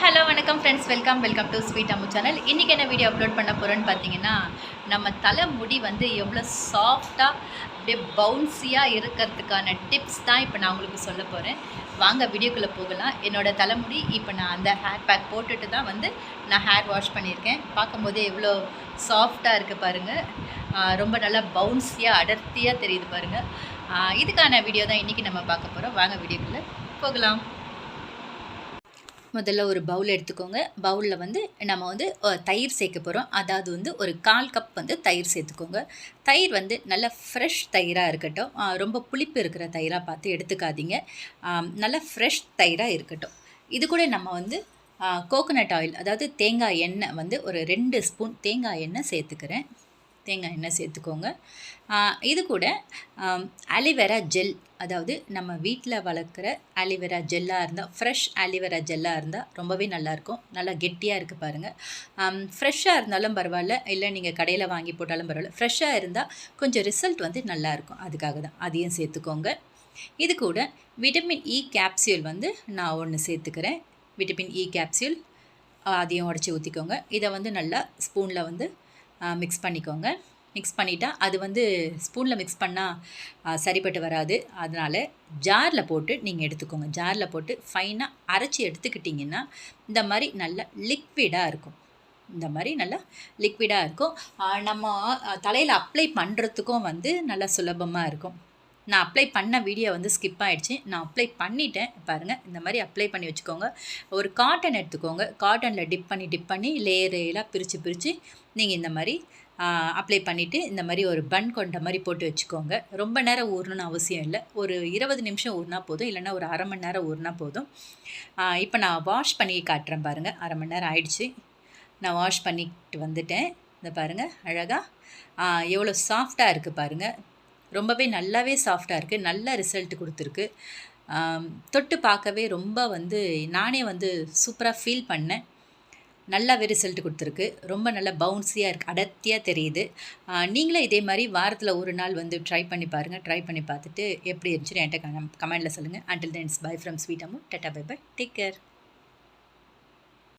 Hello வணக்கம் friends, welcome to sweet Ammu channel. இன்றைக்கி என்ன வீடியோ அப்லோட் பண்ண போகிறோன்னு பார்த்தீங்கன்னா, நம்ம தலை முடி வந்து எவ்வளோ சாஃப்டாக அப்படியே பவுன்ஸியாக இருக்கிறதுக்கான டிப்ஸ் தான் இப்போ நான் உங்களுக்கு சொல்ல போகிறேன். வாங்க வீடியோக்குள்ளே போகலாம். என்னோடய தலைமுடி இப்போ நான் அந்த ஹேர் பேக் போட்டுட்டு தான் வந்து நான் ஹேர் வாஷ் பண்ணியிருக்கேன். பார்க்கும்போதே எவ்வளோ சாஃப்டாக இருக்குது பாருங்கள். ரொம்ப நல்லா பவுன்ஸியாக அடர்த்தியாக தெரியுது பாருங்கள். இதுக்கான வீடியோ தான் இன்றைக்கி நம்ம பார்க்க போகிறோம். வாங்க வீடியோக்குள்ளே போகலாம். முதல்ல ஒரு பவுல் எடுத்துக்கோங்க. பவுலில் வந்து நம்ம வந்து தயிர் சேர்க்க போகிறோம். அதாவது வந்து ஒரு 1/4 கப் வந்து தயிர் சேர்த்துக்கோங்க. தயிர் வந்து நல்ல ஃப்ரெஷ் தயிராக இருக்கட்டும். ரொம்ப புளிப்பு இருக்கிற தயிராக பார்த்து எடுத்துக்காதீங்க. நல்ல ஃப்ரெஷ் தயிராக இருக்கட்டும். இது கூட நம்ம வந்து கோகோனட் ஆயில், அதாவது தேங்காய் எண்ணெய் வந்து ஒரு 2 ஸ்பூன் தேங்காய் எண்ணெய் சேர்த்துக்கிறேன். தேங்காய் எண்ணெய் சேர்த்துக்கோங்க. இது கூட ஆலிவேரா ஜெல், அதாவது நம்ம வீட்டில் வளர்க்குற ஆலிவேரா ஜெல்லாக இருந்தால், ஃப்ரெஷ் ஆலிவேரா ஜெல்லாக இருந்தால் ரொம்பவே நல்லாயிருக்கும். நல்லா கெட்டியாக இருக்குது பாருங்கள். ஃப்ரெஷ்ஷாக இருந்தாலும் பரவாயில்ல, இல்லை நீங்கள் கடையில் வாங்கி போட்டாலும் பரவாயில்ல. ஃப்ரெஷ்ஷாக இருந்தால் கொஞ்சம் ரிசல்ட் வந்து நல்லாயிருக்கும். அதுக்காக தான் அதையும் சேர்த்துக்கோங்க. இது கூட விட்டமின் இ கேப்சியூல் வந்து நான் ஒன்று சேர்த்துக்கிறேன். விட்டமின் இ கேப்சியூல் அதையும் உடச்சி ஊற்றிக்கோங்க. இதை வந்து நல்லா ஸ்பூனில் வந்து மிக்ஸ் பண்ணிக்கோங்க. மிக்ஸ் பண்ணிட்டா அது வந்து ஸ்பூனில் மிக்ஸ் பண்ணால் சரிப்பட்டு வராது. அதனால் ஜாரில் போட்டு நீங்கள் எடுத்துக்கோங்க. ஜாரில் போட்டு ஃபைனாக அரைச்சி எடுத்துக்கிட்டிங்கன்னா இந்த மாதிரி நல்லா லிக்விடாக இருக்கும். இந்த மாதிரி நல்லா லிக்விடாக இருக்கும். நம்ம தலையில் அப்ளை பண்ணுறதுக்கும் வந்து நல்லா சுலபமாக இருக்கும். நான் அப்ளை பண்ண வீடியோ வந்து ஸ்கிப் ஆகிடுச்சு. நான் அப்ளை பண்ணிட்டேன் பாருங்கள். இந்த மாதிரி அப்ளை பண்ணி வச்சுக்கோங்க. ஒரு காட்டன் எடுத்துக்கோங்க. காட்டனில் டிப் பண்ணி லேயரெல்லாம் பிரித்து நீங்கள் இந்த மாதிரி அப்ளை பண்ணிவிட்டு இந்த மாதிரி ஒரு பன் கொண்ட மாதிரி போட்டு வச்சுக்கோங்க. ரொம்ப நேரம் ஊறணும்னு அவசியம் இல்லை. ஒரு 20 நிமிஷம் ஊறினா போதும், இல்லைன்னா ஒரு அரை மணி நேரம் ஊறினா போதும். இப்போ நான் வாஷ் பண்ணி காட்டுறேன் பாருங்கள். அரை மணி நேரம் ஆயிடுச்சு. நான் வாஷ் பண்ணிட்டு வந்துட்டேன். இந்த பாருங்கள் அழகாக எவ்வளோ சாஃப்டாக இருக்குது பாருங்கள். ரொம்பவே நல்லாவே சாஃப்டாக இருக்குது. நல்ல ரிசல்ட் கொடுத்துருக்கு. தொட்டு பார்க்கவே ரொம்ப வந்து நானே வந்து சூப்பராக ஃபீல் பண்ணேன். நல்லாவே ரிசல்ட் கொடுத்துருக்கு. ரொம்ப நல்லா பவுன்ஸியாக இருக்குது, அடர்த்தியாக தெரியுது. நீங்களும் இதே மாதிரி வாரத்தில் ஒரு நாள் வந்து ட்ரை பண்ணி பாருங்கள். ட்ரை பண்ணி பார்த்துட்டு எப்படி இருந்துச்சுன்னு என்கிட்ட கமெண்டில் சொல்லுங்கள். Until then bye from sweet Ammu. Tata bye bye. Take care.